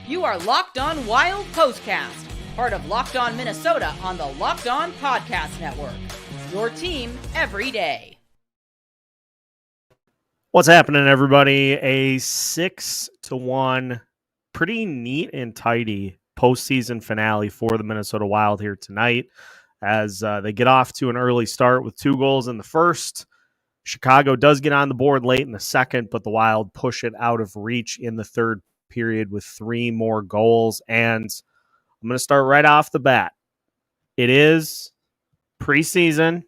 You are Locked On Wild POSTCAST, part of Locked On Minnesota on the Locked On Podcast Network. Your team every day. What's happening, everybody? A 6-1, pretty neat and tidy postseason finale for the Minnesota Wild here tonight as they get off to an early start with 2 goals in the first. Chicago does get on the board late in the second, but the Wild push it out of reach in the third period with 3 more goals. And I'm going to start right off the bat. It is preseason,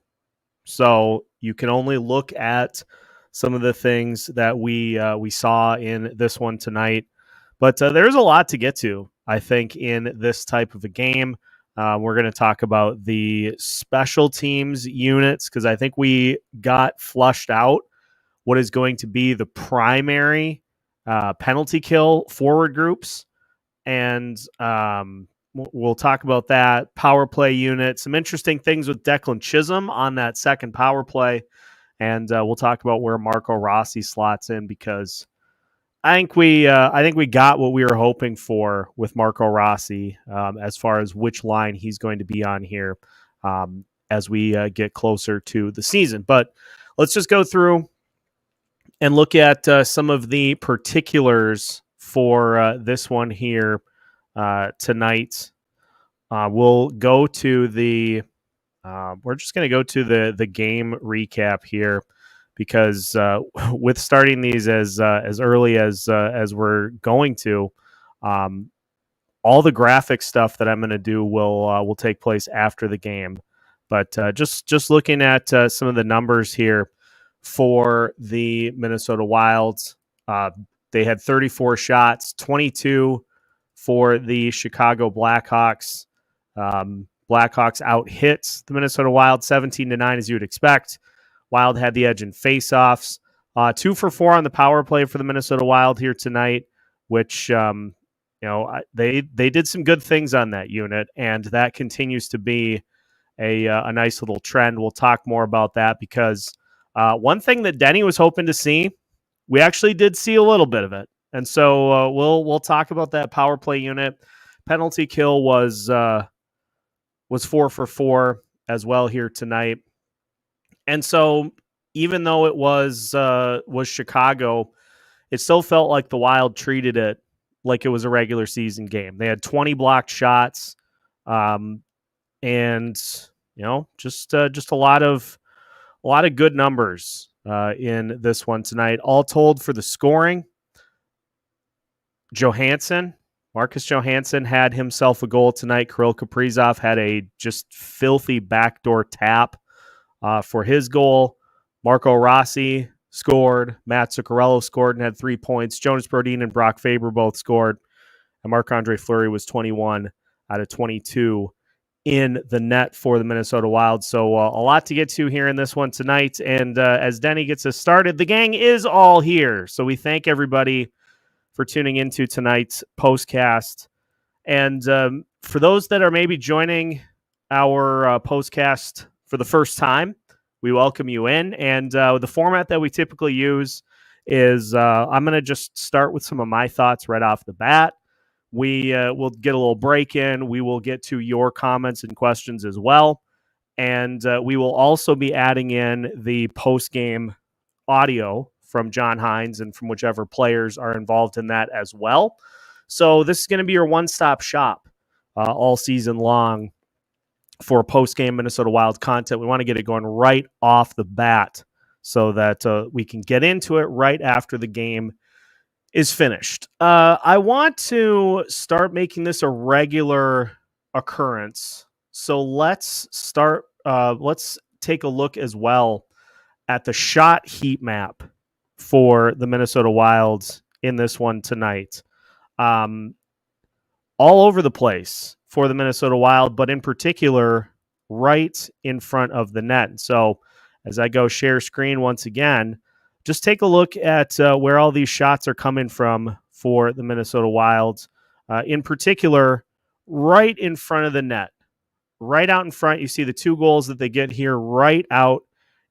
so you can only look at some of the things that we saw in this one tonight. But there's a lot to get to, I think, in this type of a game. We're going to talk about the special teams units because I think we got flushed out what is going to be the primary penalty kill forward groups. And we'll talk about that. Power play unit. Some interesting things with Declan Chisholm on that second power play. And we'll talk about where Marco Rossi slots in because I think we got what we were hoping for with Marco Rossi as far as which line he's going to be on here as we get closer to the season. But let's just go through and look at some of the particulars for this one here tonight. We'll go to the we're just going to go to the game recap here because with starting these as early as we're going to, all the graphic stuff that I'm going to do will take place after the game. But just looking at some of the numbers here for the Minnesota Wilds, they had 34 shots, 22 for the Chicago Blackhawks. Blackhawks out hits the Minnesota Wild 17-9 as you would expect. Wild had the edge in faceoffs. 2 for 4 on the power play for the Minnesota Wild here tonight, which they did some good things on that unit, and that continues to be a nice little trend. We'll talk more about that because one thing that Denny was hoping to see, we actually did see a little bit of it, and so we'll talk about that power play unit. Penalty kill was 4 for 4 as well here tonight. And so even though it was Chicago, it still felt like the Wild treated it like it was a regular season game. They had 20 blocked shots, and just a lot of good numbers in this one tonight. All told for the scoring, Marcus Johansson had himself a goal tonight. Kirill Kaprizov had a just filthy backdoor tap for his goal. Marco Rossi scored. Mats Zuccarello scored and had 3 points. Jonas, Brodin, and Faber both scored. And Marc-Andre Fleury was 21 out of 22 in the net for the Minnesota Wild. So a lot to get to here in this one tonight. And as Denny gets us started, the gang is all here. So we thank everybody for tuning into tonight's postcast. And for those that are maybe joining our postcast for the first time, we welcome you in. And the format that we typically use is I'm going to just start with some of my thoughts right off the bat. We will get a little break in. We will get to your comments and questions as well. And we will also be adding in the post-game audio from John Hines and from whichever players are involved in that as well. So this is going to be your one-stop shop all season long for post-game Minnesota Wild content. We want to get it going right off the bat so that we can get into it right after the game is finished. I want to start making this a regular occurrence. So let's start. Let's take a look as well at the shot heat map for the Minnesota Wild in this one tonight. All over the place for the Minnesota Wild, but in particular, right in front of the net. So as I go share screen once again, just take a look at where all these shots are coming from for the Minnesota Wild. In particular, right in front of the net. Right out in front, you see the 2 goals that they get here right out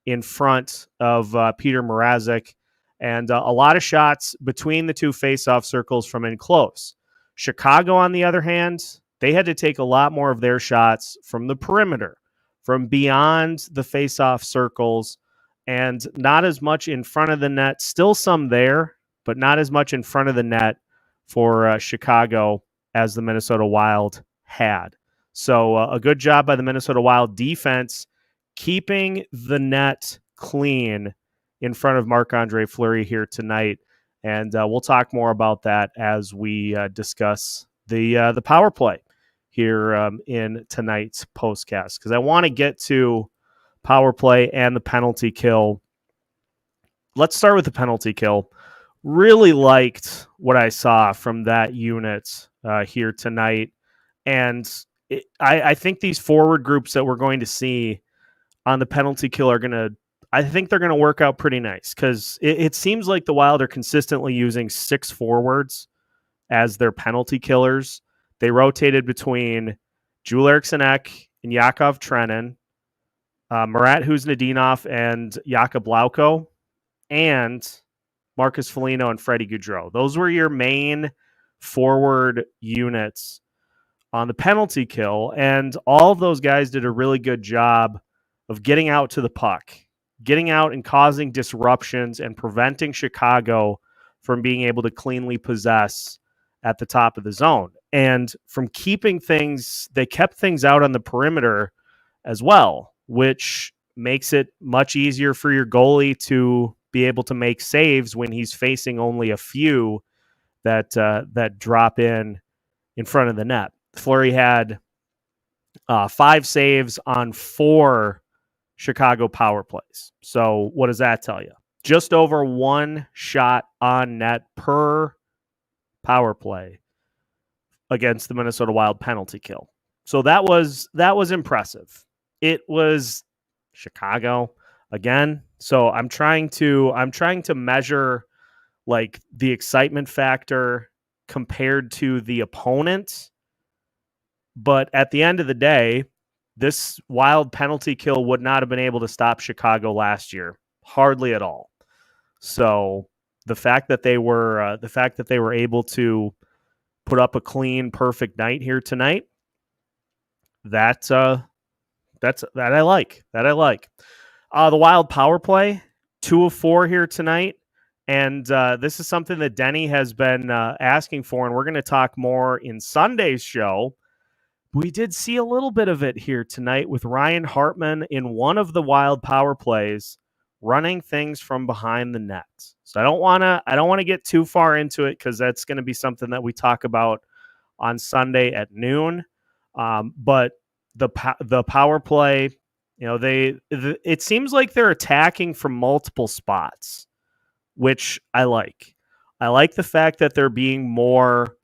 in front of Petr Mrazek. And a lot of shots between the 2 faceoff circles from in close. Chicago, on the other hand, they had to take a lot more of their shots from the perimeter, from beyond the face-off circles, and not as much in front of the net. Still some there, but not as much in front of the net for Chicago as the Minnesota Wild had. So a good job by the Minnesota Wild defense keeping the net clean in front of Marc-Andre Fleury here tonight. And we'll talk more about that as we discuss the power play here in tonight's postcast, because I want to get to power play and the penalty kill. Let's start with the penalty kill. Really liked what I saw from that unit here tonight. And I think these forward groups that we're going to see on the penalty kill are going to, I think they're going to work out pretty nice, because it seems like the Wild are consistently using 6 forwards as their penalty killers. They rotated between Joel Eriksson Ek and Yakov Trenin, Marat Huznadinov and Jakub Lauko, and Marcus Foligno and Freddie Gaudreau. Those were your main forward units on the penalty kill, and all of those guys did a really good job of getting out to the puck, getting out and causing disruptions and preventing Chicago from being able to cleanly possess at the top of the zone. And from keeping things, they kept things out on the perimeter as well, which makes it much easier for your goalie to be able to make saves when he's facing only a few that drop in front of the net. Fleury had 5 saves on 4 Chicago power plays. So what does that tell you? Just over 1 shot on net per power play against the Minnesota Wild penalty kill. So that was impressive. It was Chicago again. So I'm trying to measure like the excitement factor compared to the opponent. But at the end of the day, this Wild penalty kill would not have been able to stop Chicago last year, hardly at all. So the fact that they were able to put up a clean, perfect night here tonight, that I like. The Wild power play, 2 of 4 here tonight. And this is something that Denny has been asking for, and we're going to talk more in Sunday's show. We did see a little bit of it here tonight with Ryan Hartman in one of the Wild power plays, running things from behind the net. So I don't want to get too far into it, because that's going to be something that we talk about on Sunday at noon. But the power play, it seems like they're attacking from multiple spots, which I like. I like the fact that they're being more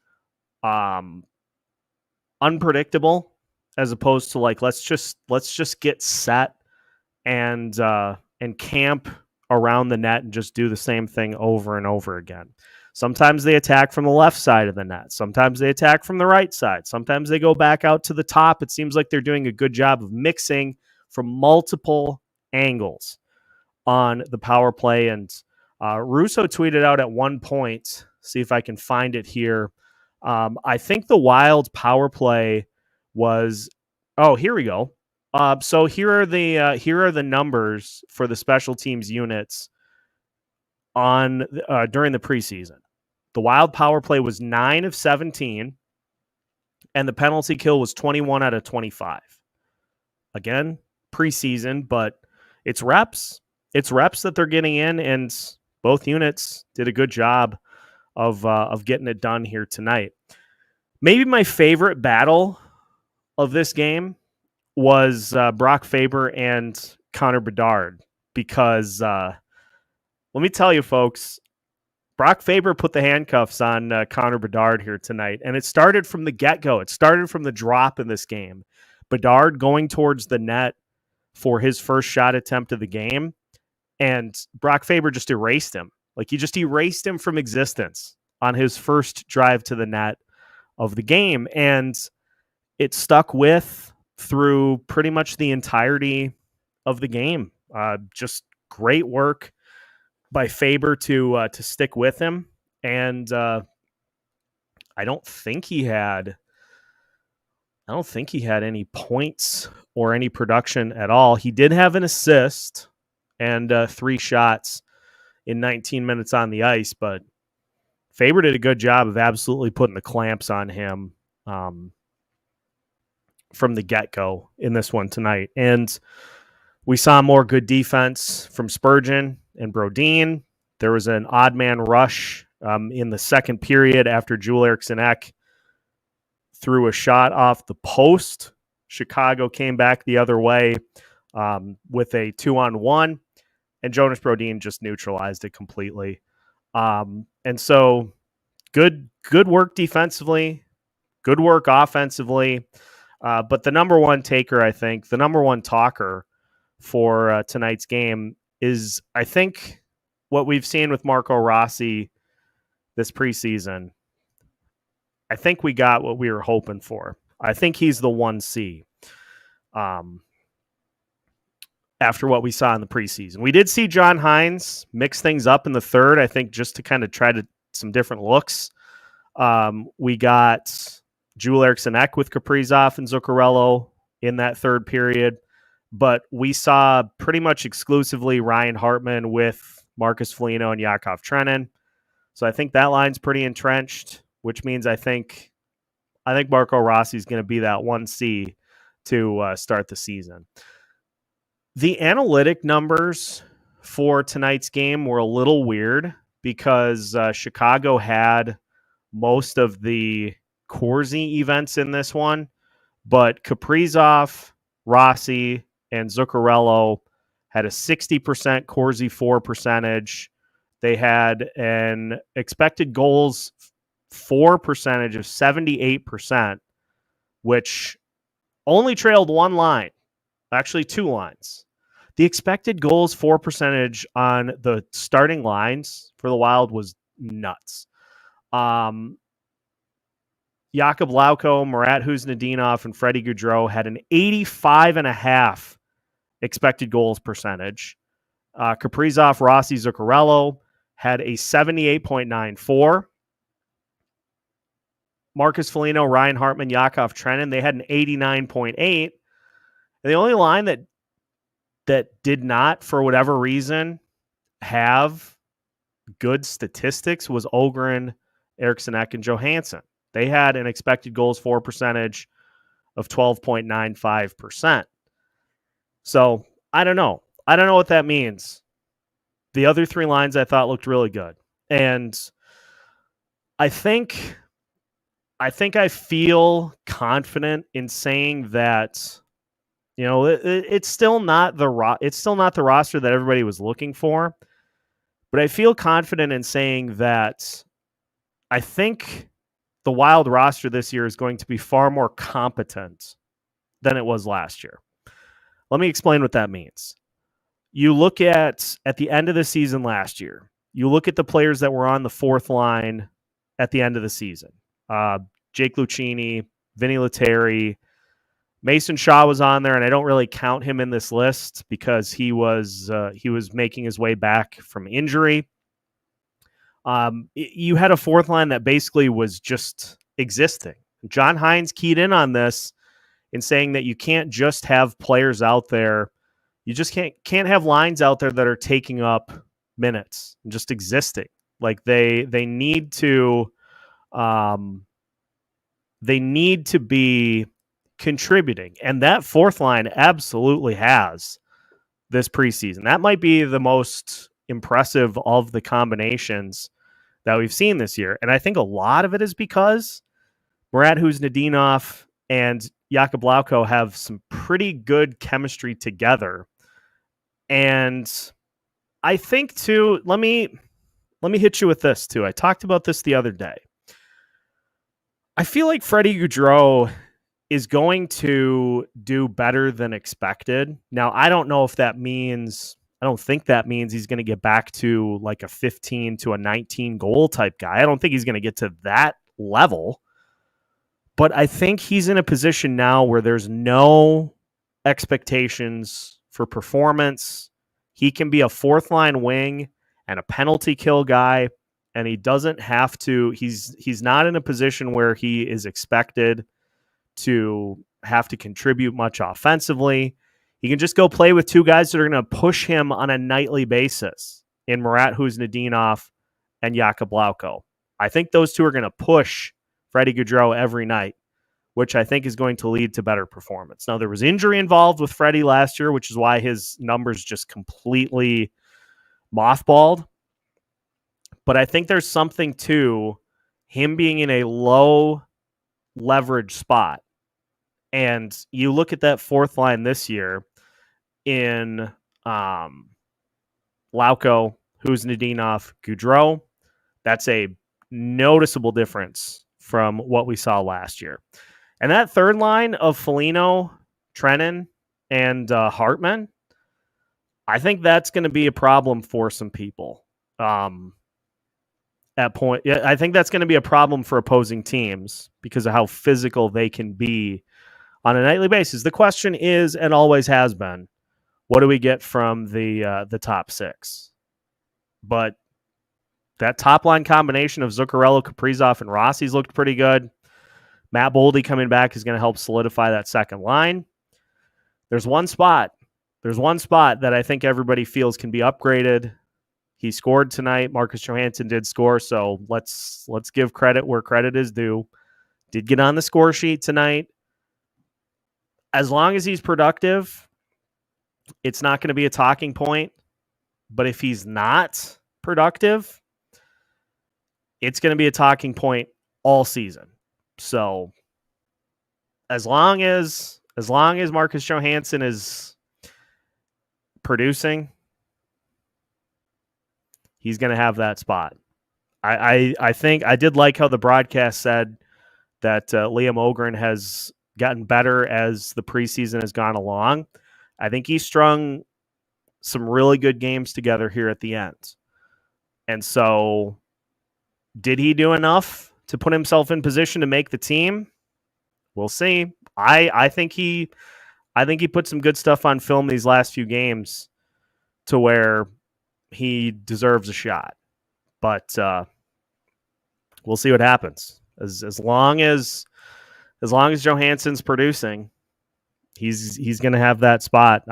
unpredictable, as opposed to like let's just get set and camp around the net and just do the same thing over and over again. Sometimes they attack from the left side of the net. Sometimes they attack from the right side. Sometimes they go back out to the top. It seems like they're doing a good job of mixing from multiple angles on the power play. And Russo tweeted out at one point, see if I can find it here. I think the Wild power play was, here we go. So here are the numbers for the special teams units on during the preseason. The Wild power play was 9 of 17, and the penalty kill was 21 out of 25. Again, preseason, but it's reps. It's reps that they're getting in, and both units did a good job of getting it done here tonight. Maybe my favorite battle of this game was Brock Faber and Connor Bedard, because let me tell you, folks, Brock Faber put the handcuffs on Connor Bedard here tonight, and it started from the get-go. It started from the drop in this game. Bedard going towards the net for his first shot attempt of the game, and Brock Faber just erased him. Like, he just erased him from existence on his first drive to the net of the game, and it stuck with through pretty much the entirety of the game. Just great work by Faber to stick with him, and I don't think he had any points or any production at all. He did have an assist and 3 shots in 19 minutes on the ice, but Faber did a good job of absolutely putting the clamps on him from the get-go in this one tonight. And we saw more good defense from Spurgeon and Brodin. There was an odd man rush in the second period after Joel Eriksson Ek threw a shot off the post. Chicago came back the other way with a 2-on-1, and Jonas Brodin just neutralized it completely. And so good work defensively, good work offensively. But the number one taker, I think, the number one talker for tonight's game is, I think, what we've seen with Marco Rossi this preseason. I think we got what we were hoping for. I think he's the 1C after what we saw in the preseason. We did see John Hines mix things up in the third, I think, just to kind of try some different looks. We got Joel Eriksson Ek with Kaprizov and Zuccarello in that third period, but we saw pretty much exclusively Ryan Hartman with Marcus Foligno and Yakov Trenin. So I think that line's pretty entrenched, which means I think Marco Rossi is going to be that 1C to start the season. The analytic numbers for tonight's game were a little weird because Chicago had most of the Corsi events in this one, but Kaprizov, Rossi, and Zuccarello had a 60% Corsi 4 percentage. They had an expected goals for percentage of 78%, which only trailed one line, actually 2 lines. The expected goals for percentage on the starting lines for the Wild was nuts. Jakub Lauko, Murat Huznadinov, and Freddie Gaudreau had an 85.5 expected goals percentage. Kaprizov, Rossi, Zuccarello had a 78.94. Marcus Foligno, Ryan Hartman, Yakov Trenin, they had an 89.8. And the only line that did not, for whatever reason, have good statistics was Ogren, Eriksson Ek, and Johansson. They had an expected goals for percentage of 12.95%. So I don't know. I don't know what that means. The other 3 lines I thought looked really good. And I think I feel confident in saying that, you know, it's still not the roster that everybody was looking for, but I feel confident in saying that I think the Wild roster this year is going to be far more competent than it was last year. Let me explain what that means. You look at the end of the season last year, you look at the players that were on the 4th line at the end of the season. Jake Lucchini, Vinny Lettieri, Mason Shaw was on there, and I don't really count him in this list because he was making his way back from injury. You had a 4th line that basically was just existing. John Hines keyed in on this in saying that you can't just have players out there. You just can't have lines out there that are taking up minutes and just existing. Like they need to be contributing, and that 4th line absolutely has this preseason. That might be the most impressive of the combinations that we've seen this year, and I think a lot of it is because Murat Huznadinov and Jakub Lauko have some pretty good chemistry together. And I think too, let me hit you with this too. I talked about this the other day. I feel like Freddie Gaudreau is going to do better than expected. Now, I don't know if that means, I don't think that means he's going to get back to like a 15 to a 19 goal type guy. I don't think he's going to get to that level. But I think he's in a position now where there's no expectations for performance. He can be a 4th line wing and a penalty kill guy and he doesn't have to. He's not in a position where he is expected to have to contribute much offensively. He can just go play with two guys that are going to push him on a nightly basis in Murat Huznadinov and Jakub Lauko. I think those two are going to push Freddie Gaudreau every night, which I think is going to lead to better performance. Now, there was injury involved with Freddie last year, which is why his numbers just completely mothballed. But I think there's something to him being in a low leverage spot. And you look at that fourth line this year in Lauko, Huznadinov, Gaudreau. That's a noticeable difference from what we saw last year. And that third line of Foligno, Trenin, and Hartman, I think that's going to be a problem for some people. I think that's going to be a problem for opposing teams because of how physical they can be on a nightly basis. The question is, and always has been, what do we get from the top six? But that top line combination of Zuccarello, Kaprizov, and Rossi's looked pretty good. Matt Boldy coming back is going to help solidify that second line. There's one spot that I think everybody feels can be upgraded. He scored tonight. Marcus Johansson did score, so let's give credit where credit is due. Did get on the score sheet tonight. As long as he's productive, it's not going to be a talking point. But if he's not productive, it's going to be a talking point all season. So as long as Marcus Johansson is producing, he's going to have that spot. I think I did like how the broadcast said that Liam Ogren has gotten better as the preseason has gone along. I think he strung some really good games together here at the end. And so did he do enough to put himself in position to make the team? We'll see. I think he put some good stuff on film these last few games to where he deserves a shot. But we'll see what happens. As long as Johansson's producing, he's going to have that spot.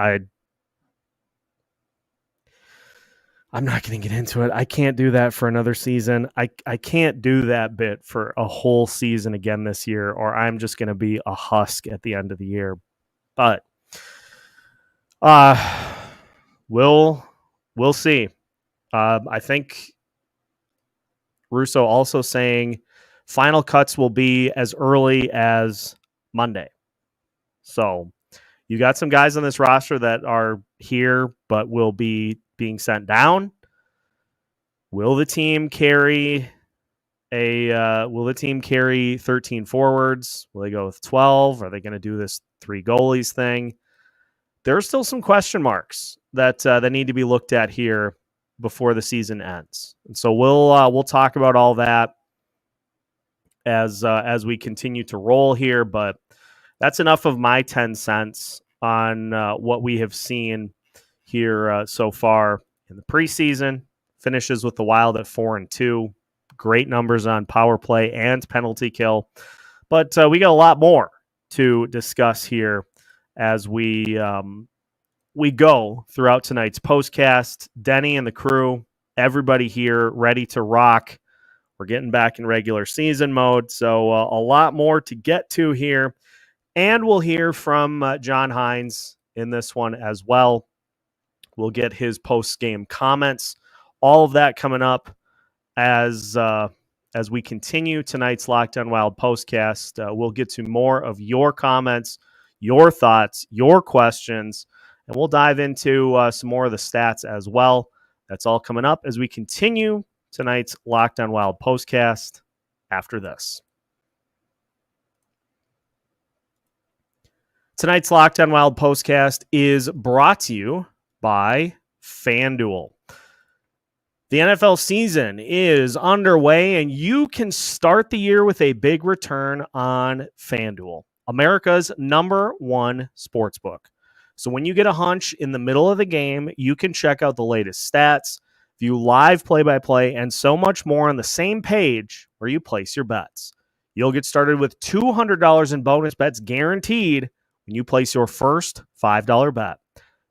I'm not going to get into it. I can't do that for another season. I can't do that bit for a whole season again this year, or I'm just going to be a husk at the end of the year. But we'll see. I think Russo also saying final cuts will be as early as Monday. So you got some guys on this roster that are here but will be being sent down. Will the team carry 13 forwards? Will they go with 12? Are they going to do this 3 goalies thing? There are still some question marks that need to be looked at here before the season ends. And so we'll talk about all that as we continue to roll here, but that's enough of my 10 cents on what we have seen here so far in the preseason. Finishes with the Wild at 4-2. Great numbers on power play and penalty kill. But we got a lot more to discuss here as we go throughout tonight's postcast. Denny and the crew, everybody here ready to rock. We're getting back in regular season mode, so a lot more to get to here. And we'll hear from John Hines in this one as well. We'll get his post-game comments. All of that coming up as we continue tonight's Locked On Wild postcast. We'll get to more of your comments, your thoughts, your questions, and we'll dive into some more of the stats as well. That's all coming up as we continue tonight's Locked On Wild postcast after this. Tonight's Locked On Wild postcast is brought to you by FanDuel. The NFL season is underway, and you can start the year with a big return on FanDuel, America's #1 sportsbook. So when you get a hunch in the middle of the game, you can check out the latest stats, view live play-by-play, and so much more on the same page where you place your bets. You'll get started with $200 in bonus bets guaranteed when you place your first $5 bet.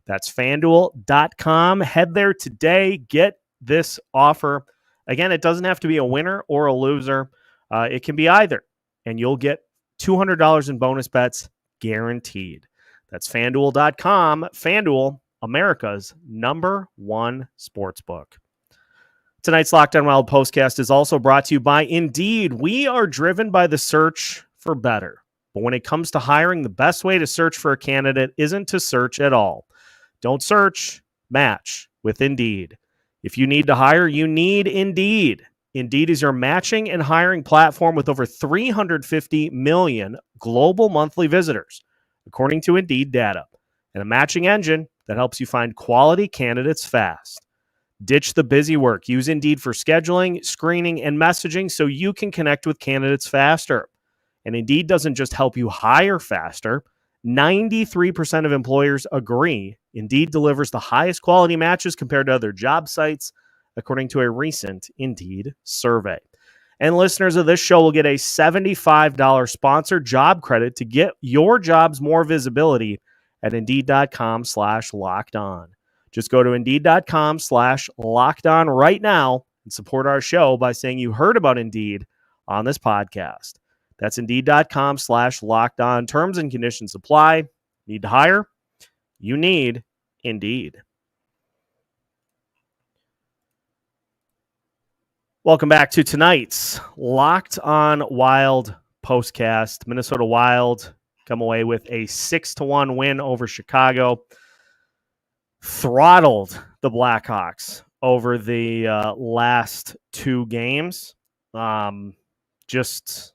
That's FanDuel.com. Head there today. Get this offer. Again, it doesn't have to be a winner or a loser. It can be either, and you'll get $200 in bonus bets guaranteed. That's FanDuel.com. FanDuel, America's #1 sportsbook. Tonight's Locked On Wild postcast is also brought to you by Indeed. We are driven by the search for better. But when it comes to hiring, the best way to search for a candidate isn't to search at all. Don't search, match with Indeed. If you need to hire, you need Indeed. Indeed is your matching and hiring platform with over 350 million global monthly visitors, according to Indeed data, and a matching engine that helps you find quality candidates fast. Ditch the busy work. Use Indeed for scheduling, screening, and messaging so you can connect with candidates faster. And Indeed doesn't just help you hire faster. 93% of employers agree Indeed delivers the highest quality matches compared to other job sites, according to a recent Indeed survey. And listeners of this show will get a $75 sponsored job credit to get your jobs more visibility at Indeed.com/lockedon. Just go to Indeed.com/lockedon right now and support our show by saying you heard about Indeed on this podcast. That's Indeed.com/lockedon. Terms and conditions apply. Need to hire? You need Indeed. Welcome back to tonight's Locked On Wild postcast. Minnesota Wild come away with a 6-1 win over Chicago. Throttled the Blackhawks over the last two games. Just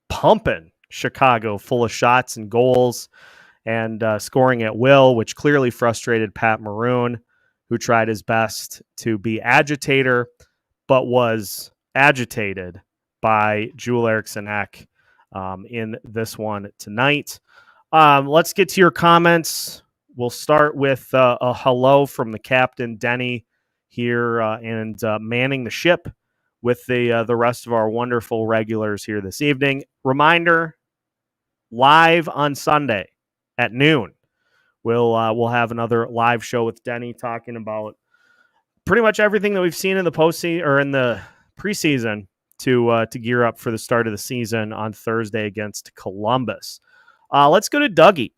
pumping Chicago full of shots and goals and scoring at will, which clearly frustrated Pat Maroon, who tried his best to be agitator, but was agitated by Joel Eriksson Ek in this one tonight. Let's get to your comments. We'll start with a hello from the captain, Denny, here and manning the ship with the rest of our wonderful regulars here this evening. Reminder, live on Sunday at noon, we'll have another live show with Denny talking about pretty much everything that we've seen in the postseason or in the preseason to gear up for the start of the season on Thursday against Columbus. Let's go to Dougie.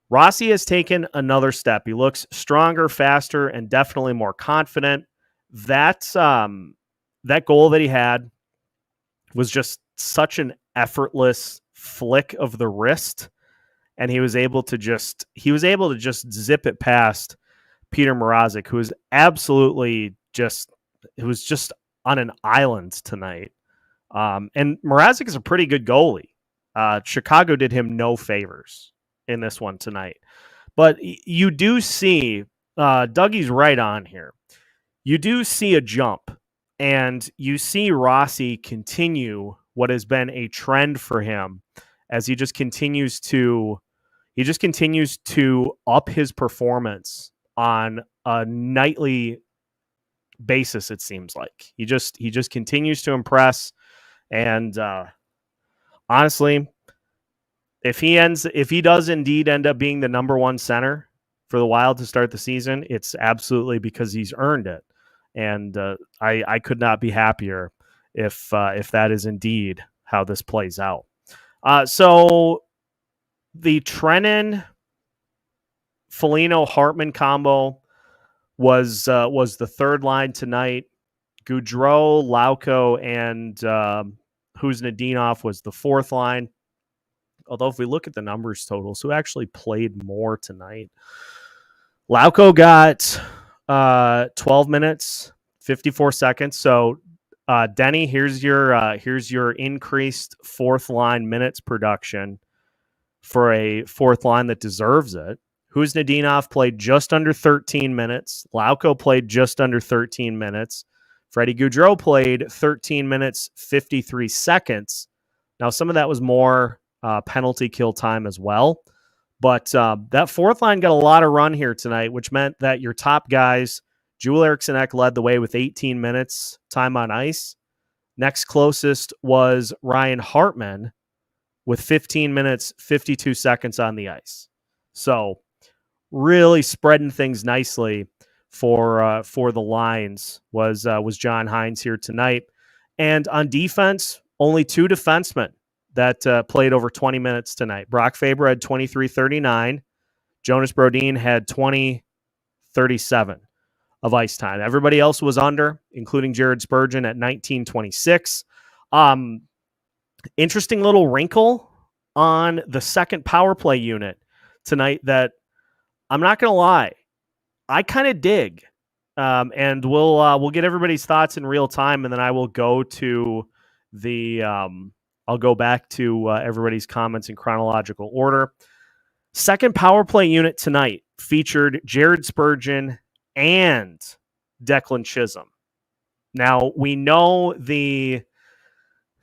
Rossi has taken another step. He looks stronger, faster, and definitely more confident. That goal that he had was just such an effortless flick of the wrist, and he was able to just zip it past Petr Mrazek, who was absolutely just on an island tonight. And Mrazek is a pretty good goalie. Chicago did him no favors in this one tonight. But you do see, Dougie's right on here. You do see a jump, and you see Rossi continue what has been a trend for him as he just continues to up his performance on a nightly basis, it seems like. He just continues to impress, and honestly, if he does indeed end up being the number one center for the Wild to start the season, it's absolutely because he's earned it. And I could not be happier if that is indeed how this plays out. So the Trennan, Foligno, Hartman combo was the third line tonight. Gaudreau, Lauko, and Kuznetsov was the fourth line. Although if we look at the numbers totals, who actually played more tonight? Lauko got 12 minutes, 54 seconds. So, Denny, here's your increased fourth line minutes production for a fourth line that deserves it. Kuznetsov played just under 13 minutes. Lauko played just under 13 minutes. Freddie Gaudreau played 13 minutes, 53 seconds. Now, some of that was more penalty kill time as well. But that fourth line got a lot of run here tonight, which meant that your top guys Joel Eriksson Ek led the way with 18 minutes time on ice. Next closest was Ryan Hartman with 15 minutes, 52 seconds on the ice. So really spreading things nicely for the Lions was John Hines here tonight. And on defense, only 2 defensemen that played over 20 minutes tonight. Brock Faber had 23:39. Jonas Brodin had 20:37 of ice time. Everybody else was under, including Jared Spurgeon at 19:26. Interesting little wrinkle on the second power play unit tonight that I'm not going to lie, I kind of dig. And we'll get everybody's thoughts in real time, and then I will go to the I'll go back to everybody's comments in chronological order. Second power play unit tonight featured Jared Spurgeon and Declan Chisholm. Now, we know the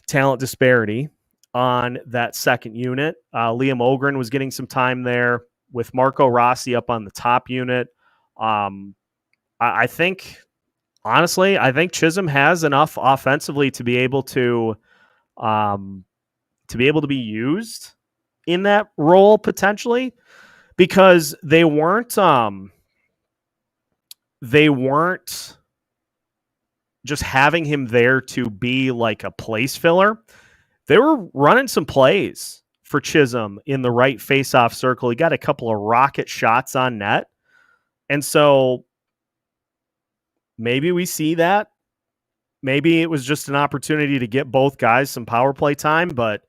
talent disparity on that second unit. Liam Ogren was getting some time there with Marco Rossi up on the top unit. I think, honestly, Chisholm has enough offensively to be able to be used in that role potentially, because they weren't just having him there to be like a place filler. They were running some plays for Chisholm in the right face-off circle. He got a couple of rocket shots on net. And so maybe we see that. Maybe it was just an opportunity to get both guys some power play time, but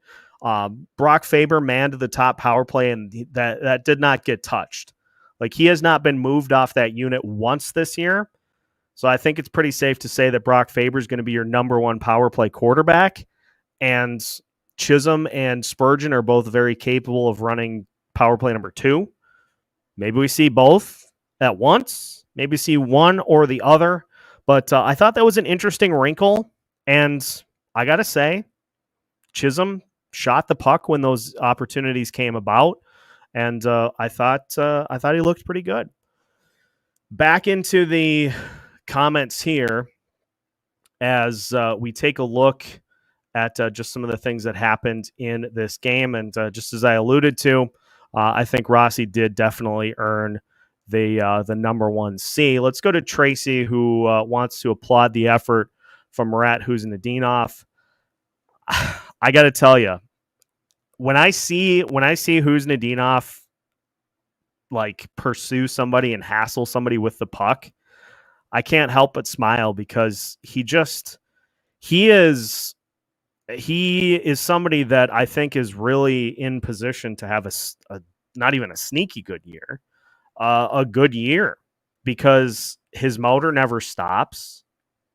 Brock Faber manned the top power play, and that did not get touched. Like, he has not been moved off that unit once this year. So I think it's pretty safe to say that Brock Faber is going to be your number one power play quarterback, and Chisholm and Spurgeon are both very capable of running power play number 2. Maybe we see both at once. Maybe see one or the other. But I thought that was an interesting wrinkle, and I got to say, Chisholm shot the puck when those opportunities came about, and I thought he looked pretty good. Back into the comments here as we take a look at just some of the things that happened in this game, and just as I alluded to, I think Rossi did definitely earn the number 1 C. Let's go to Tracy, who wants to applaud the effort from Murat Huznadinov. I got to tell you, when I see Huznadinov like pursue somebody and hassle somebody with the puck, I can't help but smile, because he is somebody that I think is really in position to have a not even a sneaky good year, a good year, because his motor never stops.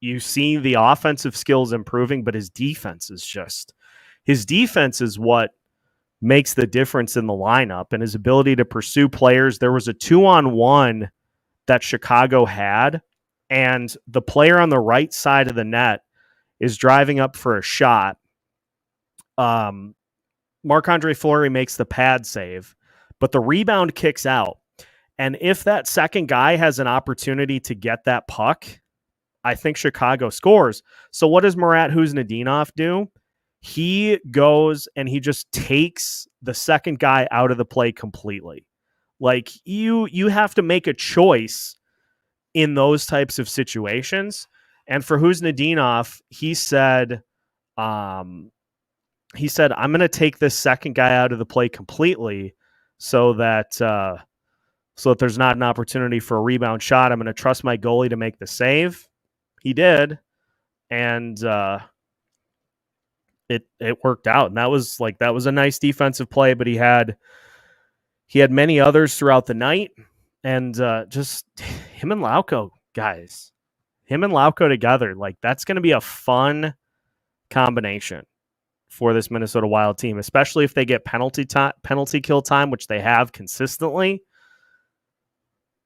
You see the offensive skills improving, but his defense is what makes the difference in the lineup, and his ability to pursue players. There was a 2-on-1 that Chicago had, and the player on the right side of the net is driving up for a shot. Marc-Andre Fleury makes the pad save, but the rebound kicks out. And if that second guy has an opportunity to get that puck, I think Chicago scores. So what does Murat Huznadinov do? He goes and he just takes the second guy out of the play completely. Like, you have to make a choice in those types of situations. And for Huznadinov, he said, I'm going to take this second guy out of the play completely so that there's not an opportunity for a rebound shot. I'm going to trust my goalie to make the save. He did. And it worked out. And that was a nice defensive play, but he had many others throughout the night. And just him and Lauko, guys. Him and Lauko together, like, that's going to be a fun combination for this Minnesota Wild team, especially if they get penalty kill time, which they have consistently.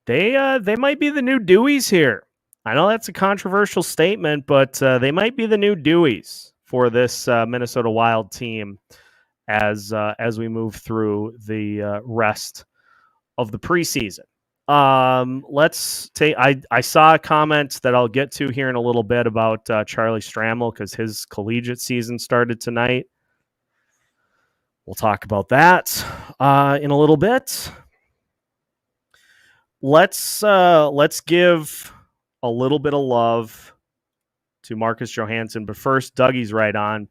They might be the new Deweys here. I know that's a controversial statement, but they might be the new Deweys for this Minnesota Wild team as we move through the rest of the preseason. Let's take. I saw a comment that I'll get to here in a little bit about Charlie Stramel because his collegiate season started tonight. We'll talk about that in a little bit. Let's give a little bit of love to Marcus Johansson, but first, Dougie's right on.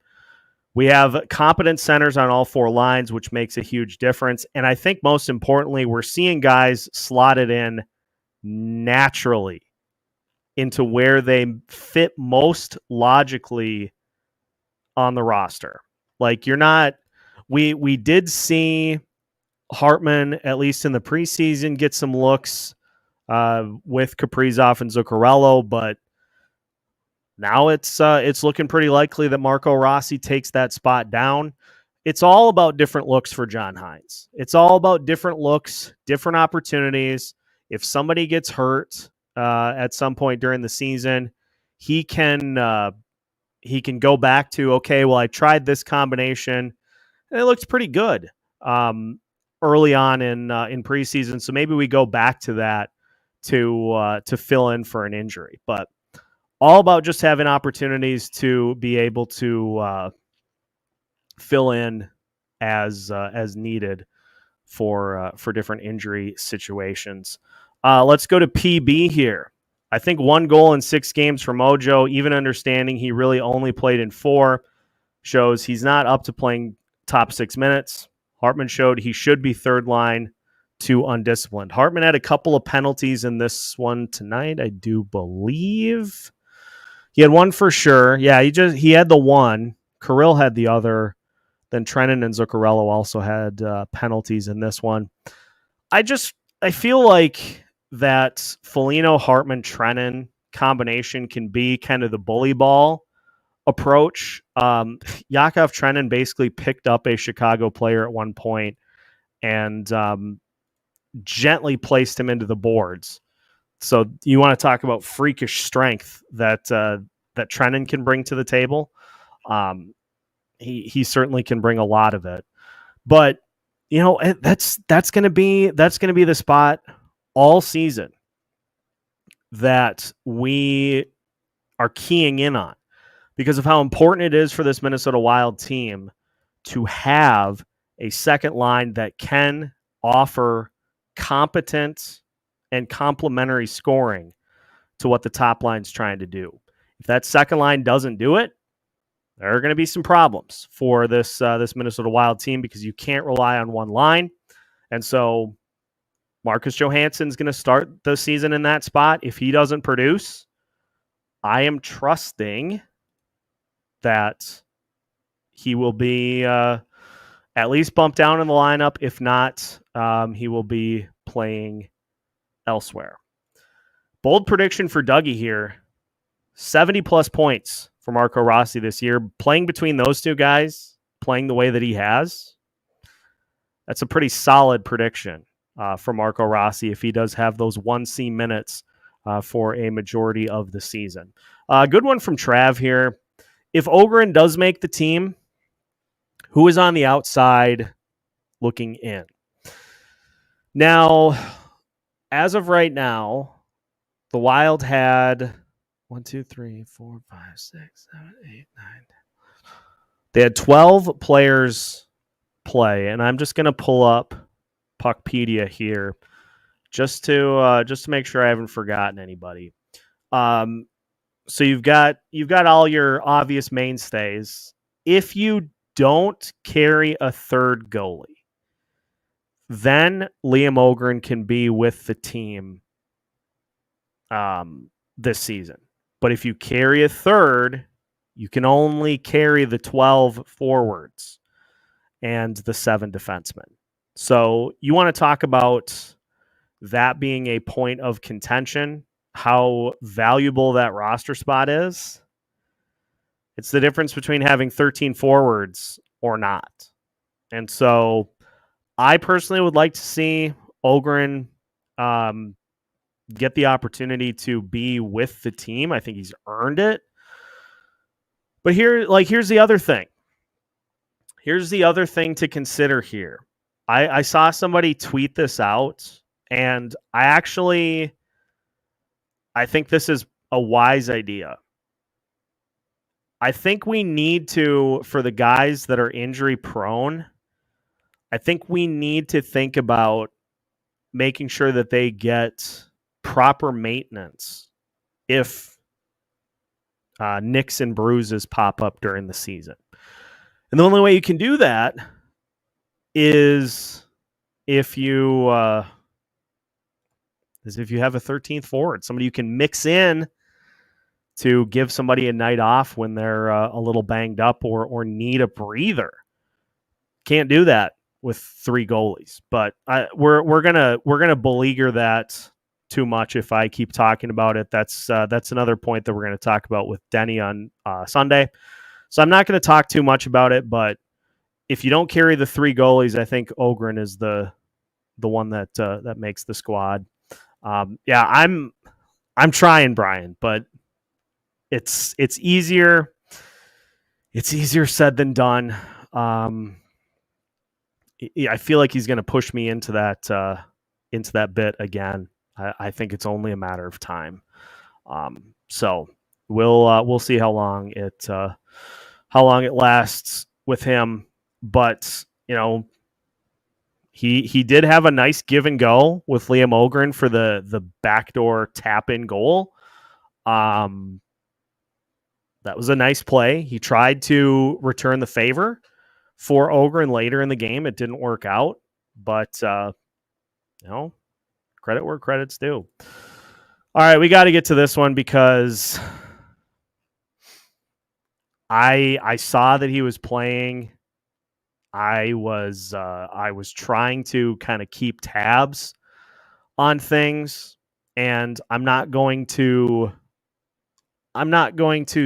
We have competent centers on all four lines, which makes a huge difference. And I think most importantly, we're seeing guys slotted in naturally into where they fit most logically on the roster. Like we did see Hartman, at least in the preseason, get some looks with Kaprizov and Zuccarello, but now it's looking pretty likely that Marco Rossi takes that spot down. It's all about different looks for John Hynes. It's all about different looks, different opportunities. If somebody gets hurt at some point during the season, he can go back to, okay, well, I tried this combination and it looks pretty good early on in preseason. So maybe we go back to that to fill in for an injury. But all about just having opportunities to be able to fill in as needed for different injury situations. Let's go to PB here. I think 1 goal in 6 games for Mojo, even understanding he really only played in 4, shows he's not up to playing top 6 minutes. Hartman showed he should be third line, too undisciplined. Hartman had a couple of penalties in this one tonight, I do believe. He had one for sure. Yeah, he had the one. Kirill had the other. Then Trennan and Zuccarello also had penalties in this one. I feel like that Foligno, Hartman, Trennan combination can be kind of the bully ball approach. Yakov Trennan basically picked up a Chicago player at one point and gently placed him into the boards. So you want to talk about freakish strength that Trennan can bring to the table. He certainly can bring a lot of it, but that's going to be the spot all season that we are keying in on because of how important it is for this Minnesota Wild team to have a second line that can offer competent and complementary scoring to what the top line's trying to do. If that second line doesn't do it, there are going to be some problems for this Minnesota Wild team because you can't rely on one line. And so Marcus Johansson's going to start the season in that spot. If he doesn't produce, I am trusting that he will be at least bumped down in the lineup. If not, he will be playing elsewhere. Bold prediction for Dougie here. 70-plus points for Marco Rossi this year. Playing between those two guys, playing the way that he has, that's a pretty solid prediction for Marco Rossi if he does have those 1C minutes for a majority of the season. Good one from Trav here. If Ogren does make the team, who is on the outside looking in? Now, as of right now, the Wild had 1, 2, 3, 4, 5, 6, 7, 8, 9. They had 12 players play, and I'm just going to pull up Puckpedia here just to make sure I haven't forgotten anybody. So you've got all your obvious mainstays. If you don't carry a third goalie, then Liam Ogren can be with the team this season. But if you carry a third, you can only carry the 12 forwards and the 7 defensemen. So you want to talk about that being a point of contention, how valuable that roster spot is. It's the difference between having 13 forwards or not. And so I personally would like to see Ogren get the opportunity to be with the team. I think he's earned it. But here's the other thing. Here's the other thing to consider here. I saw somebody tweet this out, And I think this is a wise idea. I think we need to, for the guys that are injury prone, I think we need to think about making sure that they get proper maintenance if nicks and bruises pop up during the season. And the only way you can do that is if you have a 13th forward, somebody you can mix in to give somebody a night off when they're a little banged up or need a breather. Can't do that with 3 goalies, but we're gonna beleaguer that too much if I keep talking about it. That's another point that we're going to talk about with Denny on Sunday. So I'm not going to talk too much about it, but if you don't carry the 3 goalies, I think Ogren is the one that makes the squad. Yeah, I'm trying, Brian, but it's easier said than done. I feel like he's going to push me into that bit again. I think it's only a matter of time. So we'll see how long it lasts with him. But he did have a nice give and go with Liam Ogren for the backdoor tap in goal. That was a nice play. He tried to return the favor for Ogren later in the game. It didn't work out, but credit where credit's due. All right, we got to get to this one because I saw that he was playing. I was trying to kind of keep tabs on things, and I'm not going to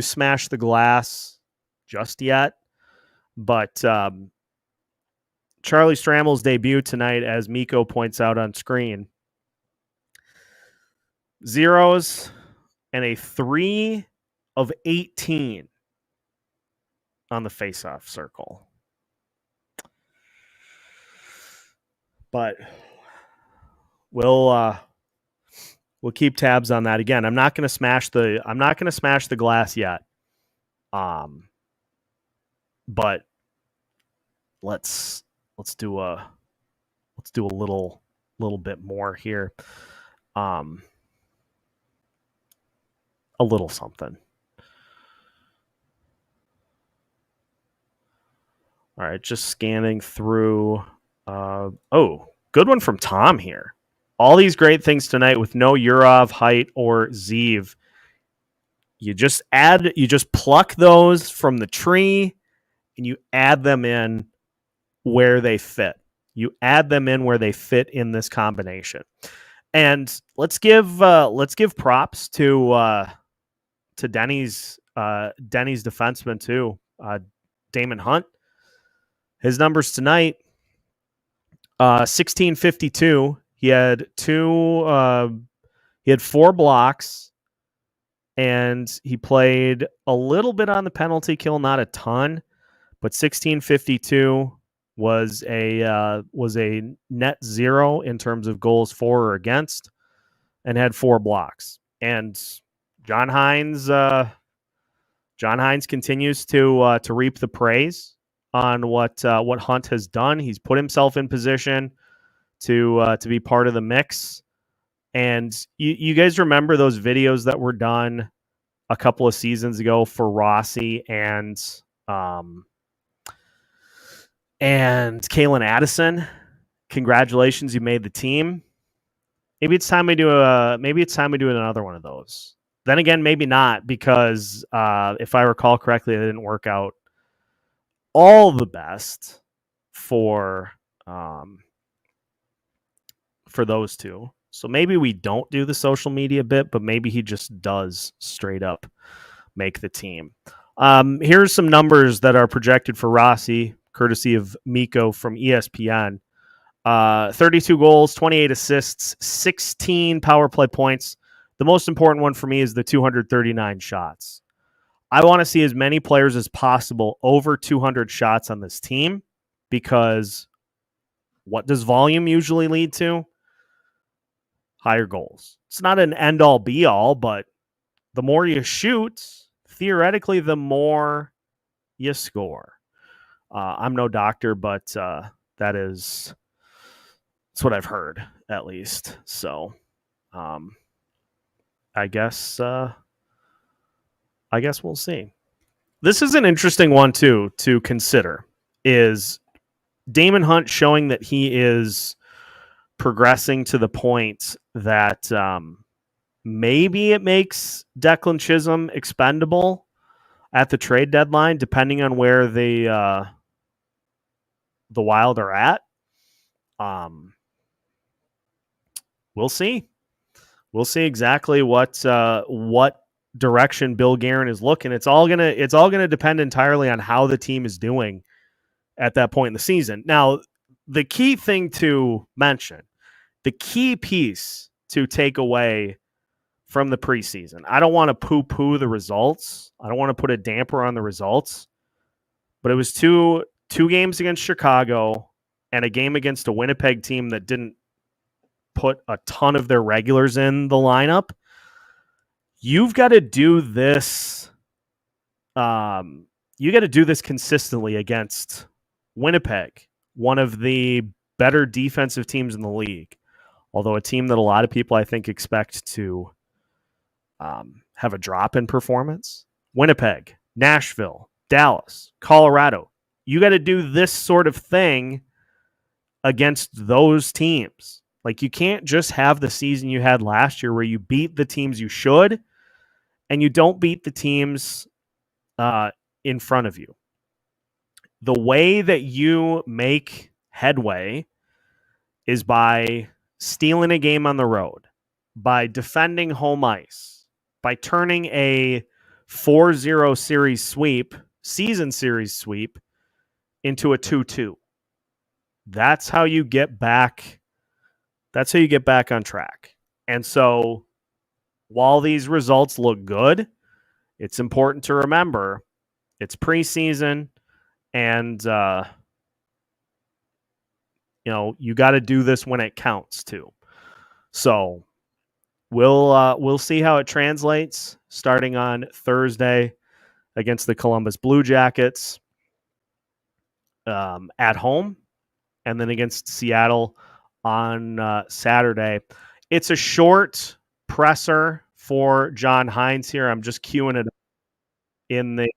smash the glass just yet. But Charlie Strammel's debut tonight, as Mikko points out on screen, 0s and a 3 of 18 on the faceoff circle. But we'll keep tabs on that. Again, I'm not going to smash the glass yet. But let's do a little bit more here. A little something. All right, just scanning through. Good one from Tom here. All these great things tonight with no Urov, Height, or Zeev. You just pluck those from the tree and you add them in where they fit. You add them in where they fit in this combination. And let's give props to Denny's defenseman too, Damon Hunt. His numbers tonight, 1652. He had 4 blocks, and he played a little bit on the penalty kill, not a ton, but 1652 was a net 0 in terms of goals for or against, and had 4 blocks. And John Hines continues to reap the praise on what Hunt has done. He's put himself in position to be part of the mix. And you guys remember those videos that were done a couple of seasons ago for Rossi and Kalen Addison? Congratulations, you made the team. Maybe it's time we do another one of those. Then again, maybe not, because if I recall correctly, it didn't work out all the best for those two. So maybe we don't do the social media bit, but maybe he just does straight up make the team. Here's some numbers that are projected for Rossi, courtesy of Mikko from ESPN. 32 goals, 28 assists, 16 power play points. The most important one for me is the 239 shots. I want to see as many players as possible over 200 shots on this team, because what does volume usually lead to? higher goals. It's not an end-all be-all, but the more you shoot, theoretically, the more you score. I'm no doctor, but that's what I've heard, at least. So, I guess we'll see. This is an interesting one too to consider. Is Damon Hunt showing that he is progressing to the point that maybe it makes Declan Chisholm expendable at the trade deadline, depending on where the Wild are at. We'll see. We'll see exactly what direction Bill Guerin is looking. It's all gonna depend entirely on how the team is doing at that point in the season. Now, the key thing to mention, the key piece to take away from the preseason. I don't want to poo-poo the results. I don't want to put a damper on the results. But it was two games against Chicago and a game against a Winnipeg team that didn't put a ton of their regulars in the lineup. You've got to do this. You got to do this consistently against Winnipeg, one of the better defensive teams in the league. Although a team that a lot of people, I think, expect to have a drop in performance. Winnipeg, Nashville, Dallas, Colorado. You got to do this sort of thing against those teams. Like, you can't just have the season you had last year where you beat the teams you should and you don't beat the teams in front of you. The way that you make headway is by stealing a game on the road, by defending home ice, by turning a 4-0 season series sweep into a 2-2. That's how you get back. That's how you get back on track. And so while these results look good, it's important to remember it's preseason and you got to do this when it counts too. So we'll see how it translates starting on Thursday against the Columbus Blue Jackets at home, and then against Seattle on Saturday. It's a short presser for John Hines here. I'm just queuing it in the.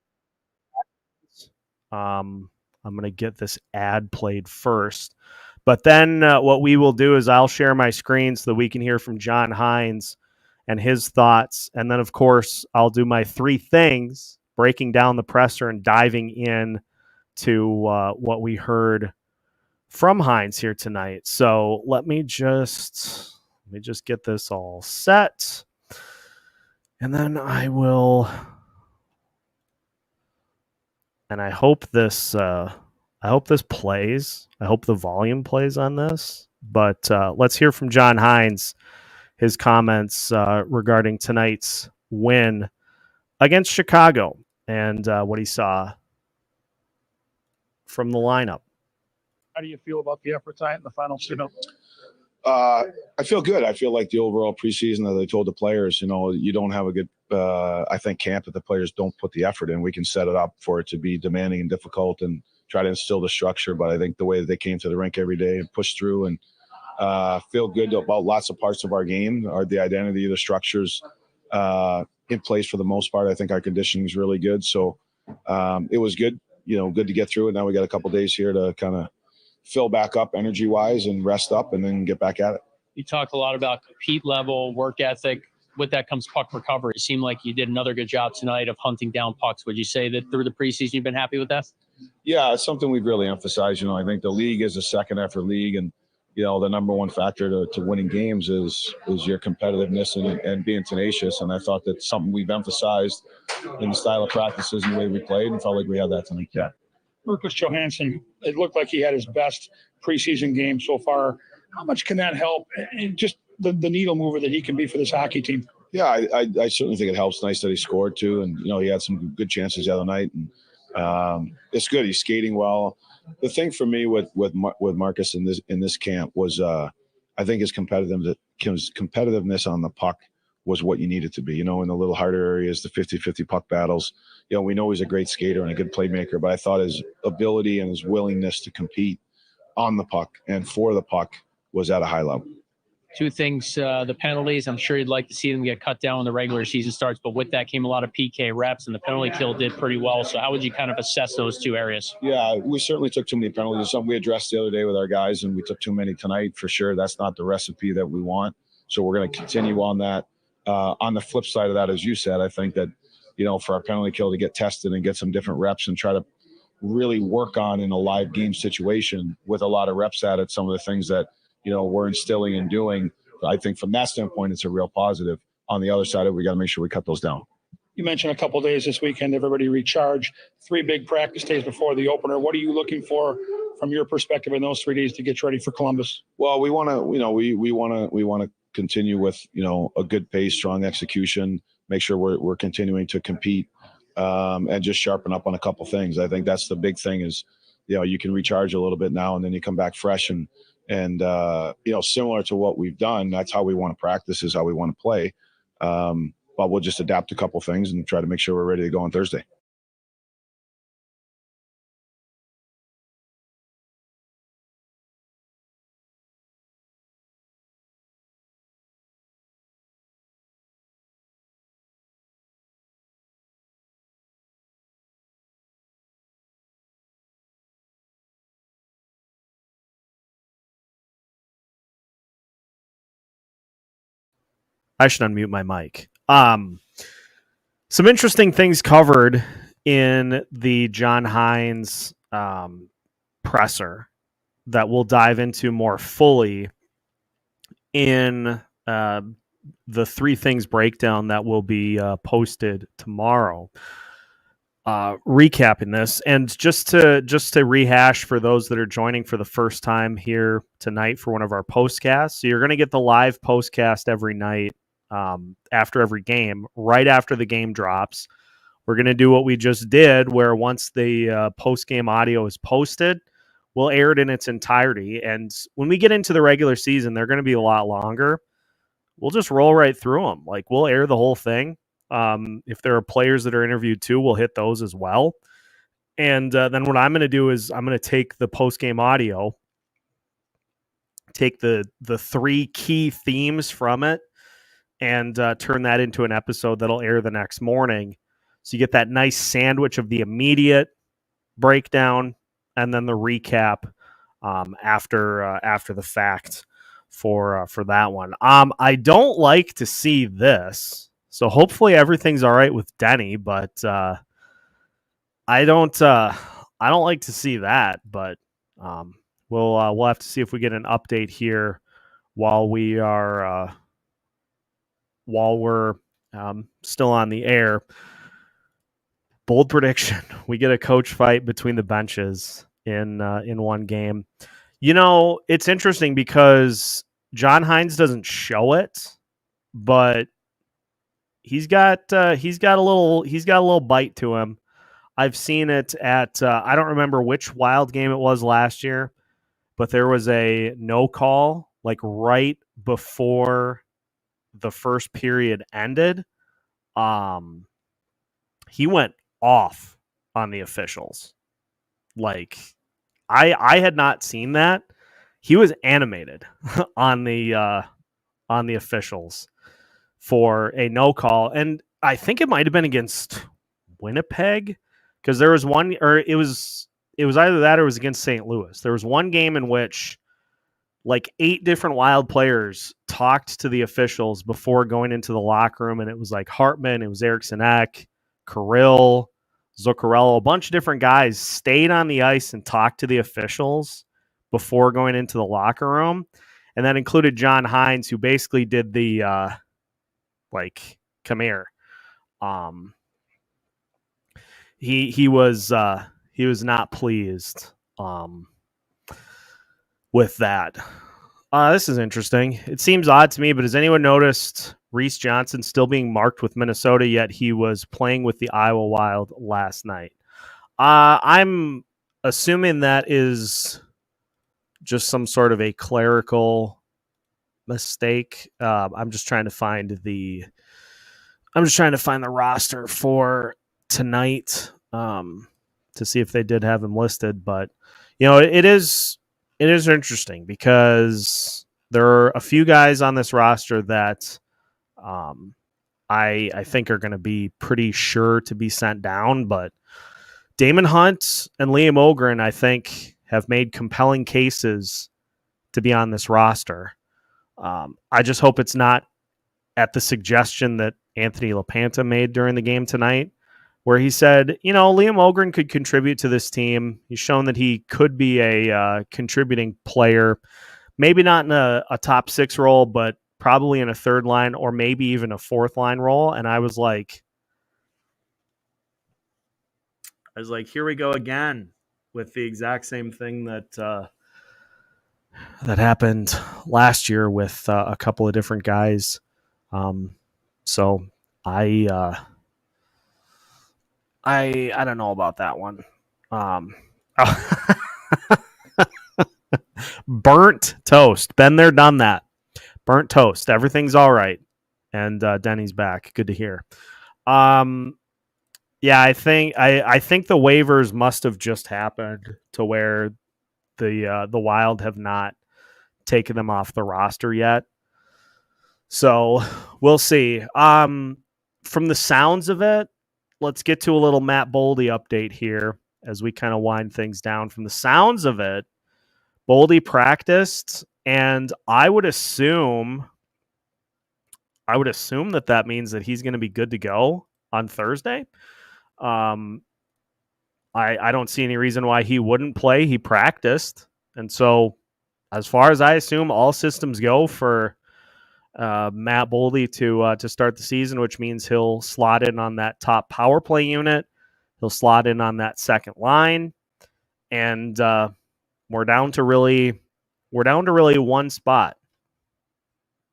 I'm going to get this ad played first. But then what we will do is I'll share my screen so that we can hear from John Hines and his thoughts. And then, of course, I'll do my three things, breaking down the presser and diving in to what we heard from Hines here tonight. So let me just get this all set. And then I will... And I hope this plays. I hope the volume plays on this. But let's hear from John Hines, his comments regarding tonight's win against Chicago and what he saw from the lineup. How do you feel about the effort tonight in the final signal? I feel good. I feel like the overall preseason, as I told the players, you don't have a good, I think, camp if the players don't put the effort in. We can set it up for it to be demanding and difficult and try to instill the structure. But I think the way that they came to the rink every day and pushed through and feel good about lots of parts of our game, the identity, the structures in place for the most part. I think our conditioning is really good. So it was good, good to get through it. Now we got a couple days here to kind of fill back up energy-wise and rest up and then get back at it. You talked a lot about compete level, work ethic. With that comes puck recovery. It seemed like you did another good job tonight of hunting down pucks. Would you say that through the preseason you've been happy with that? Yeah, it's something we've really emphasized. I think the league is a second effort league, and the number one factor to winning games is your competitiveness and being tenacious. And I thought that's something we've emphasized in the style of practices and the way we played, and felt like we had that tonight. Yeah. Marcus Johansson, it looked like he had his best preseason game so far. How much can that help? And just the needle mover that he can be for this hockey team. Yeah, I certainly think it helps. Nice that he scored too, and he had some good chances the other night, and it's good. He's skating well. The thing for me with Marcus in this camp was I I think his competitiveness on the puck was what you needed to be, in the little harder areas, the 50-50 puck battles. We know he's a great skater and a good playmaker, but I thought his ability and his willingness to compete on the puck and for the puck was at a high level. Two things, the penalties, I'm sure you'd like to see them get cut down when the regular season starts, but with that came a lot of PK reps, and the penalty kill did pretty well. So how would you kind of assess those two areas? Yeah, we certainly took too many penalties. Something we addressed the other day with our guys, and we took too many tonight for sure. That's not the recipe that we want. So we're going to continue on that. On the flip side of that, as you said, I think that, for our penalty kill to get tested and get some different reps and try to really work on in a live game situation with a lot of reps at it, some of the things that, we're instilling and doing. I think from that standpoint, it's a real positive. On the other side of it, we got to make sure we cut those down. You mentioned a couple of days this weekend, everybody recharge, 3 big practice days before the opener. What are you looking for from your perspective in those 3 days to get ready for Columbus? Well, we want to, we want to continue with, a good pace, strong execution, make sure we're continuing to compete, and just sharpen up on a couple things. I think that's the big thing is, you can recharge a little bit now and then you come back fresh and similar to what we've done. That's how we want to practice, is how we want to play. But we'll just adapt a couple things and try to make sure we're ready to go on Thursday. I should unmute my mic. Some interesting things covered in the John Hynes presser that we'll dive into more fully in the 3 things breakdown that will be posted tomorrow. Recapping this, and just to rehash for those that are joining for the first time here tonight for one of our postcasts. So you're going to get the live postcast every night after every game, right after the game drops. We're going to do what we just did, where once the post-game audio is posted, we'll air it in its entirety. And when we get into the regular season, they're going to be a lot longer. We'll just roll right through them. Like, we'll air the whole thing. If there are players that are interviewed too, we'll hit those as well. And then what I'm going to do is I'm going to take the post-game audio, take the 3 key themes from it, and turn that into an episode that'll air the next morning. So you get that nice sandwich of the immediate breakdown and then the recap after the fact for that one. I don't like to see this, so hopefully everything's all right with Denny, but I don't like to see that. But we'll have to see if we get an update here while we're still on the air. Bold prediction: we get a coach fight between the benches in one game. It's interesting because John Hynes doesn't show it, but he's got a little bite to him. I've seen it at I don't remember which Wild game it was last year, but there was a no call like right before the first period ended. He went off on the officials. Like, I had not seen that. He was animated on the officials for a no call, and I think it might have been against Winnipeg, because there was one, or it was either that or it was against St. Louis. There was one game in which like 8 different Wild players talked to the officials before going into the locker room, and it was like Hartman, it was Eriksson Ek, Kirill, Zuccarello, a bunch of different guys stayed on the ice and talked to the officials before going into the locker room. And that included John Hynes, who basically did the come here. He was not pleased with that. This is interesting. It seems odd to me, but has anyone noticed Reese Johnson still being marked with Minnesota, yet he was playing with the Iowa Wild last night? I'm assuming that is just some sort of a clerical mistake. I'm just trying to find the roster for tonight to see if they did have him listed. But it is interesting because there are a few guys on this roster that I think are going to be pretty sure to be sent down. But Damon Hunt and Liam Ogren, I think, have made compelling cases to be on this roster. I just hope it's not at the suggestion that Anthony LaPanta made during the game tonight, where he said, Liam Ogren could contribute to this team. He's shown that he could be a contributing player, maybe not in a top 6 role, but probably in a third line or maybe even a fourth line role. And I was like, here we go again with the exact same thing that happened last year with a couple of different guys. So I don't know about that one. Burnt toast. Been there, done that. Burnt toast. Everything's all right. And Denny's back. Good to hear. Yeah, I think the waivers must have just happened to where the Wild have not taken them off the roster yet. So we'll see. From the sounds of it, let's get to a little Matt Boldy update here as we kind of wind things down. From the sounds of it, Boldy practiced, and I would assume that means that he's going to be good to go on Thursday. I don't see any reason why he wouldn't play. He practiced, and so as far as I assume, all systems go for Matt Boldy to start the season, which means he'll slot in on that top power play unit. He'll slot in on that second line, and we're down to really one spot.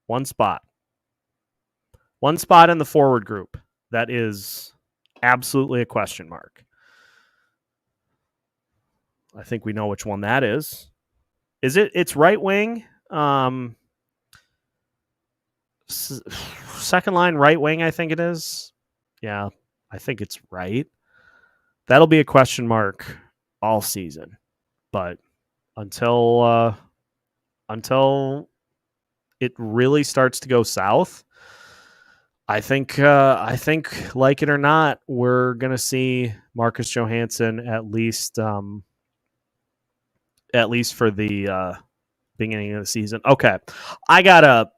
One spot in the forward group that is absolutely a question mark. I think we know which one that is. It's right wing. Second line right wing, I think it is. Yeah, I think it's right. That'll be a question mark all season. But until it really starts to go south, I think like it or not, we're gonna see Marcus Johansson at least for the beginning of the season. Okay, I gotta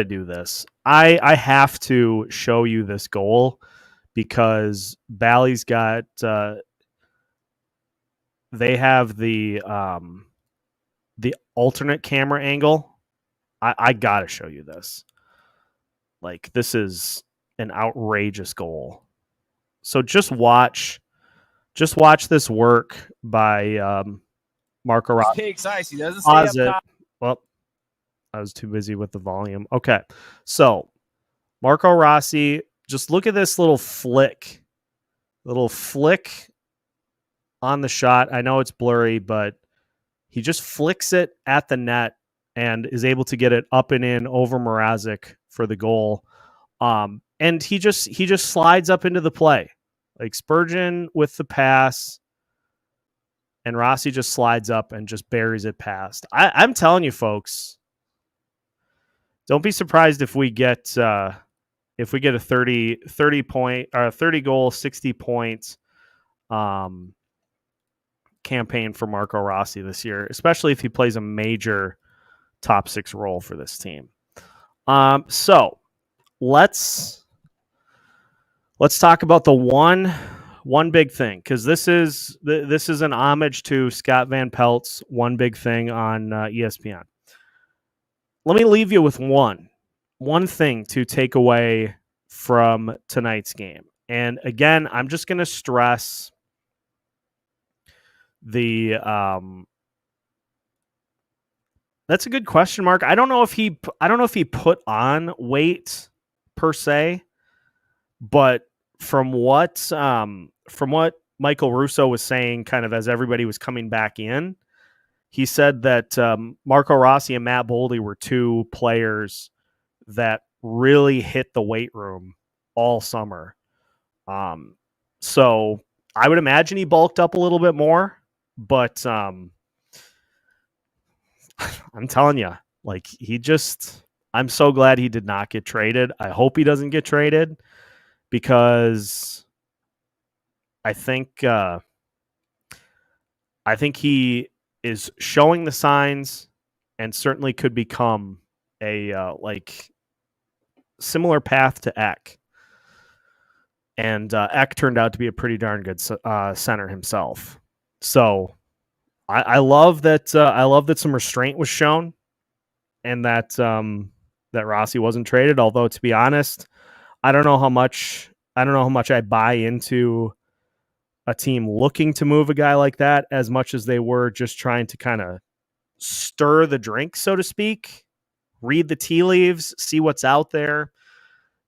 do this. I have to show you this goal because Bally's got they have the alternate camera angle. I gotta show you this. Like, this is an outrageous goal. So just watch this work by Marco Rossi. Takes ice. He doesn't stay up top. Well, I was too busy with the volume. Okay. So Marco Rossi, just look at this little flick on the shot. I know it's blurry, but he just flicks it at the net and is able to get it up and in over Mrazek for the goal. And he just slides up into the play. Like Spurgeon with the pass, and Rossi just slides up and just buries it past. I'm telling you, folks, don't be surprised if we get a 30 point or 30 goal, 60 points campaign for Marco Rossi this year, especially if he plays a major top 6 role for this team. So let's talk about the one big thing, because this is an homage to Scott Van Pelt's One Big Thing on ESPN. Let me leave you with one thing to take away from tonight's game. And again, I'm just going to stress the that's a good question, Mark. I don't know if he put on weight per se, but from what Michael Russo was saying, kind of as everybody was coming back in, he said that Marco Rossi and Matt Boldy were two players that really hit the weight room all summer. So I would imagine he bulked up a little bit more, but I'm telling you, like, I'm so glad he did not get traded. I hope he doesn't get traded because I think he is showing the signs and certainly could become a similar path to Ek. And Ek turned out to be a pretty darn good center himself. So I love that. I love that some restraint was shown, and that that Rossi wasn't traded. Although, to be honest, I don't know how much I buy into a team looking to move a guy like that as much as they were just trying to kind of stir the drink, so to speak, read the tea leaves, see what's out there.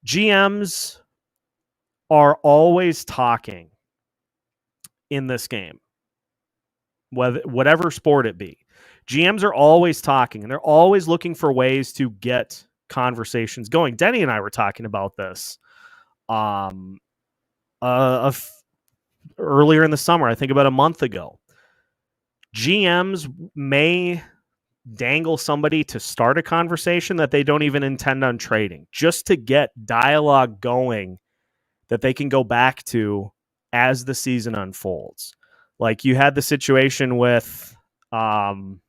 GMs are always talking in this game, whatever sport it be. GMs are always talking, and they're always looking for ways to get conversations going. Denny and I were talking about this earlier in the summer, I think about a month ago. GMs may dangle somebody to start a conversation that they don't even intend on trading, just to get dialogue going that they can go back to as the season unfolds. Like you had the situation with John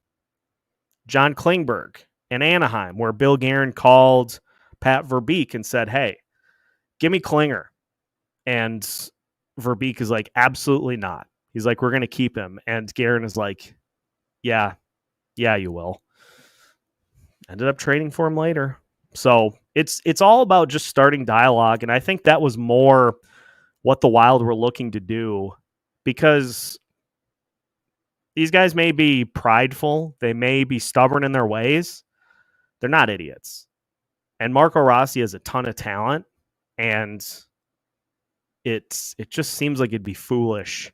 Klingberg in Anaheim, where Bill Guerin called Pat Verbeek and said, "Hey, give me Klinger." And Verbeek is like, "Absolutely not." He's like, "We're going to keep him." And Guerin is like, yeah, you will. Ended up trading for him later. So it's all about just starting dialogue. And I think that was more what the Wild were looking to do, because these guys may be prideful. They may be stubborn in their ways. They're not idiots. And Marco Rossi has a ton of talent. And it just seems like it'd be foolish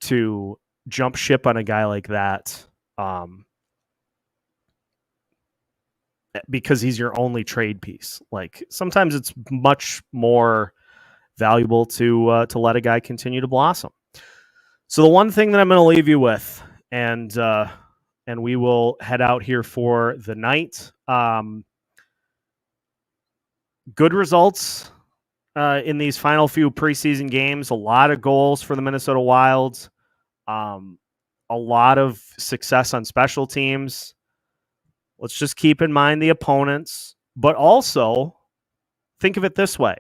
to jump ship on a guy like that because he's your only trade piece. Like sometimes it's much more valuable to let a guy continue to blossom. So the one thing that I'm going to leave you with, and we will head out here for the night. Good results in these final few preseason games. A lot of goals for the Minnesota Wild. A lot of success on special teams. Let's just keep in mind the opponents, but also think of it this way.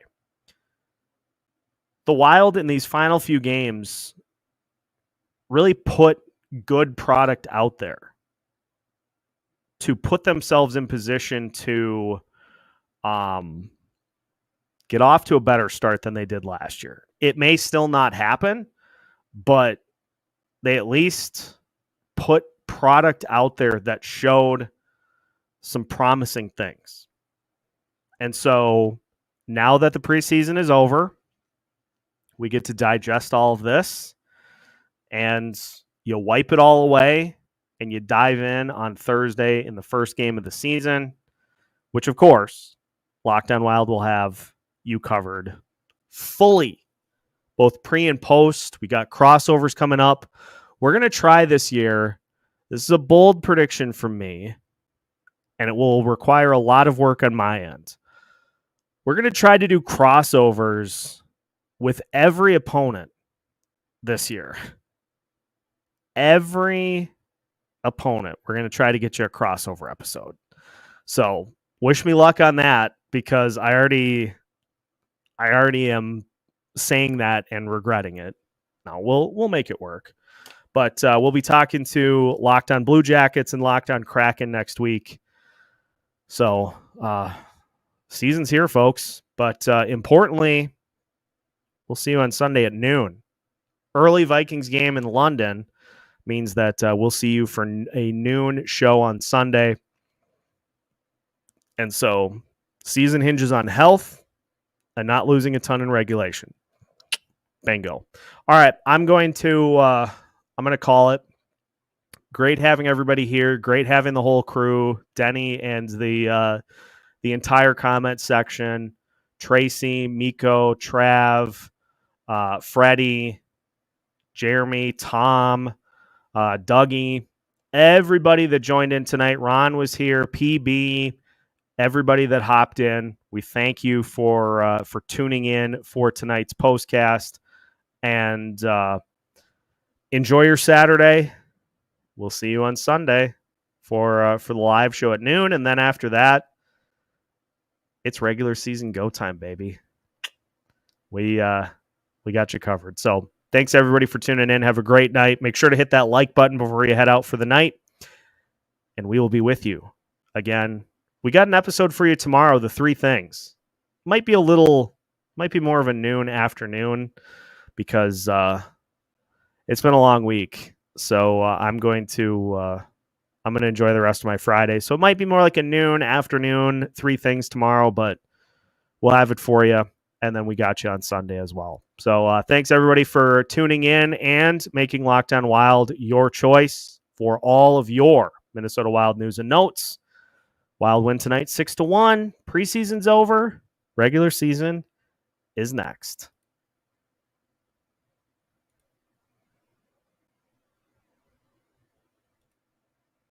The Wild in these final few games really put good product out there to put themselves in position to get off to a better start than they did last year. It may still not happen, but they at least put product out there that showed some promising things. And so now that the preseason is over, we get to digest all of this, and you wipe it all away and you dive in on Thursday in the first game of the season, which of course, Locked On Wild will have you covered fully, both pre and post. We got crossovers coming up. We're going to try this year. This is a bold prediction from me, and it will require a lot of work on my end. We're going to try to do crossovers with every opponent this year. Every opponent, we're going to try to get you a crossover episode. So wish me luck on that, because I already am saying that and regretting it. Now we'll make it work. But we'll be talking to Locked On Blue Jackets and Locked On Kraken next week. So season's here, folks. But importantly, we'll see you on Sunday at noon. Early Vikings game in London means that we'll see you for a noon show on Sunday. And so season hinges on health and not losing a ton in regulation. Bingo. All right, I'm going to call it. Great having everybody here. Great having the whole crew, Denny and the entire comment section, Tracy, Miko, Trav, Freddie, Jeremy, Tom, Dougie, everybody that joined in tonight. Ron was here, PB, everybody that hopped in. We thank you for tuning in for tonight's postcast, and enjoy your Saturday. We'll see you on Sunday for the live show at noon, and then after that, it's regular season go time, baby. We got you covered. So thanks everybody for tuning in. Have a great night. Make sure to hit that like button before you head out for the night, and we will be with you again. We got an episode for you tomorrow. The 3 things might be more of a noon afternoon because it's been a long week. So I'm going to enjoy the rest of my Friday. So it might be more like a noon, afternoon, 3 things tomorrow, but we'll have it for you. And then we got you on Sunday as well. So thanks everybody for tuning in and making Locked On Wild your choice for all of your Minnesota Wild news and notes. Wild win tonight 6-1. Preseason's over. Regular season is next.